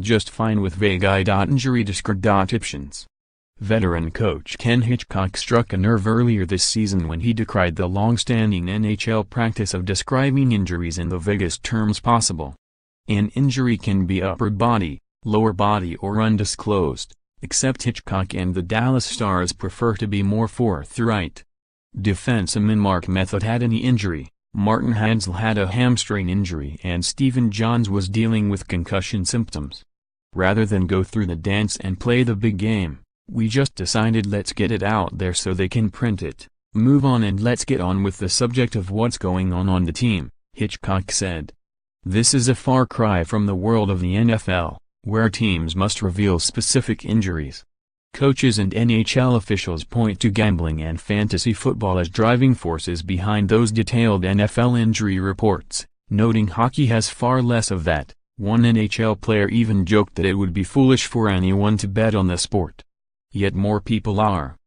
just fine with vague i.njury descr.iptions. Veteran coach Ken Hitchcock struck a nerve earlier this season when he decried the long-standing NHL practice of describing injuries in the vaguest terms possible. An injury can be upper body, lower body or undisclosed, except Hitchcock and the Dallas Stars prefer to be more forthright. Defenseman Marc Methot had a knee injury, Martin Hanzal had a hamstring injury and Stephen Johns was dealing with concussion symptoms. Rather than go through the dance and play the big game, we just decided let's get it out there so they can print it, move on and let's get on with the subject of what's going on the team, Hitchcock said. This is a far cry from the world of the NFL, where teams must reveal specific injuries. Coaches and NHL officials point to gambling and fantasy football as driving forces behind those detailed NFL injury reports, noting hockey has far less of that. One NHL player even joked that it would be foolish for anyone to bet on the sport. Yet more people are.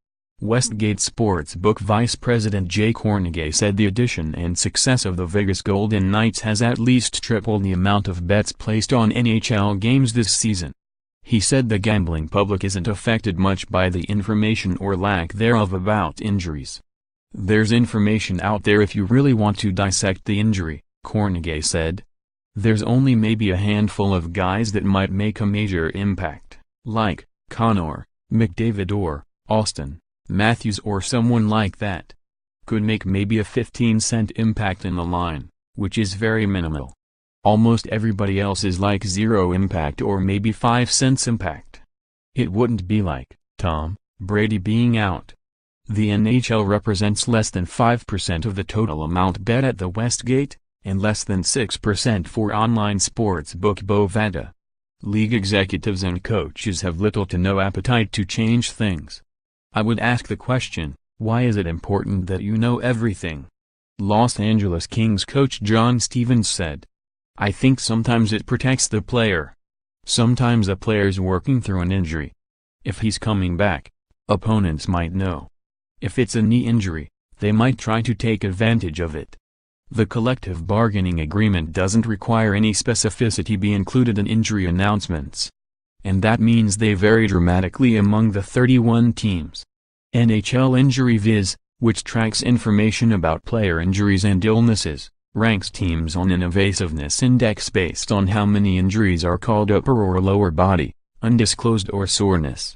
Westgate Sportsbook Vice President Jay Kornegay said the addition and success of the Vegas Golden Knights has at least tripled the amount of bets placed on NHL games this season. He said the gambling public isn't affected much by the information or lack thereof about injuries. There's information out there if you really want to dissect the injury, Kornegay said. There's only maybe a handful of guys that might make a major impact, like Connor McDavid or Austin Matthews or someone like that. Could make maybe a 15-cent impact in the line, which is very minimal. Almost everybody else is like zero impact or maybe 5 cents impact. It wouldn't be like Tom Brady being out. The NHL represents less than 5% of the total amount bet at the Westgate, and less than 6% for online sportsbook Bovada. League executives and coaches have little to no appetite to change things. I would ask the question, why is it important that you know everything? Los Angeles Kings coach John Stevens said. I think sometimes it protects the player. Sometimes a player's working through an injury. If he's coming back, opponents might know. If it's a knee injury, they might try to take advantage of it. The collective bargaining agreement doesn't require any specificity be included in injury announcements. And that means they vary dramatically among the 31 teams. NHL Injury Viz, which tracks information about player injuries and illnesses, ranks teams on an evasiveness index based on how many injuries are called upper or lower body, undisclosed or soreness.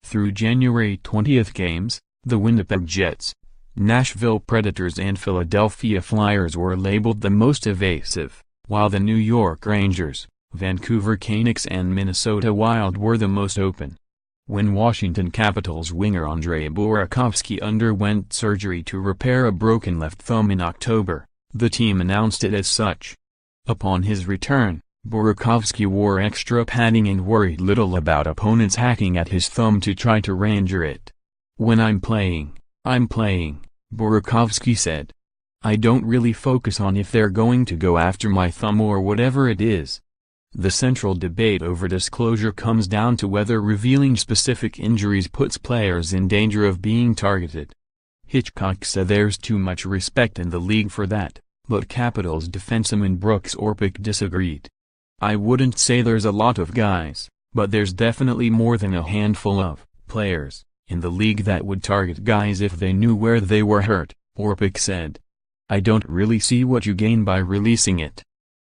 Through January 20 games, the Winnipeg Jets, Nashville Predators and Philadelphia Flyers were labeled the most evasive, while the New York Rangers, Vancouver Canucks and Minnesota Wild were the most open. When Washington Capitals winger Andrei Burakovsky underwent surgery to repair a broken left thumb in October, the team announced it as such. Upon his return, Burakovsky wore extra padding and worried little about opponents hacking at his thumb to try to re-injure it. When I'm playing, Burakovsky said. I don't really focus on if they're going to go after my thumb or whatever it is. The central debate over disclosure comes down to whether revealing specific injuries puts players in danger of being targeted. Hitchcock said there's too much respect in the league for that, but Capitals defenseman Brooks Orpik disagreed. I wouldn't say there's a lot of guys, but there's definitely more than a handful of players in the league that would target guys if they knew where they were hurt, Orpik said. I don't really see what you gain by releasing it.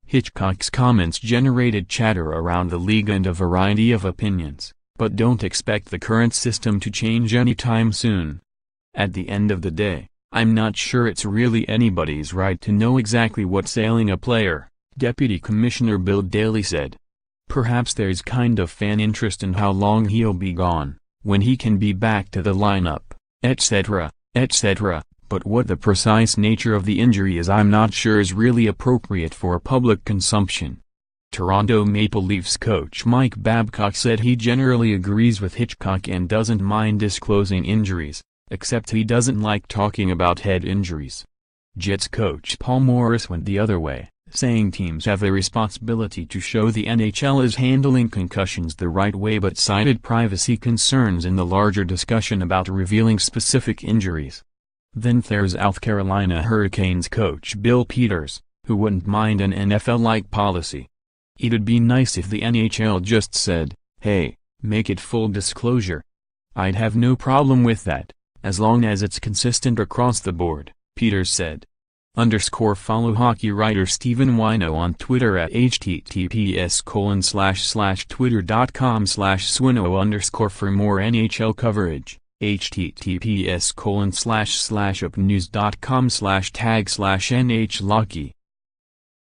Hitchcock's comments generated chatter around the league and a variety of opinions, but don't expect the current system to change anytime soon. At the end of the day, I'm not sure it's really anybody's right to know exactly what's ailing a player, Deputy Commissioner Bill Daly said. Perhaps there's kind of fan interest in how long he'll be gone, when he can be back to the lineup, etc., but what the precise nature of the injury is I'm not sure is really appropriate for public consumption. Toronto Maple Leafs coach Mike Babcock said he generally agrees with Hitchcock and doesn't mind disclosing injuries, except he doesn't like talking about head injuries. Jets coach Paul Morris went the other way, saying teams have a responsibility to show the NHL is handling concussions the right way but cited privacy concerns in the larger discussion about revealing specific injuries. Then there's South Carolina Hurricanes coach Bill Peters, who wouldn't mind an NFL-like policy. It'd be nice if the NHL just said, hey, make it full disclosure. I'd have no problem with that, as long as it's consistent across the board, Peters said. Follow hockey writer Stephen Wino on Twitter at https://twitter.com/swino_ for more NHL coverage, https://upnews.com/tag/NHLocky.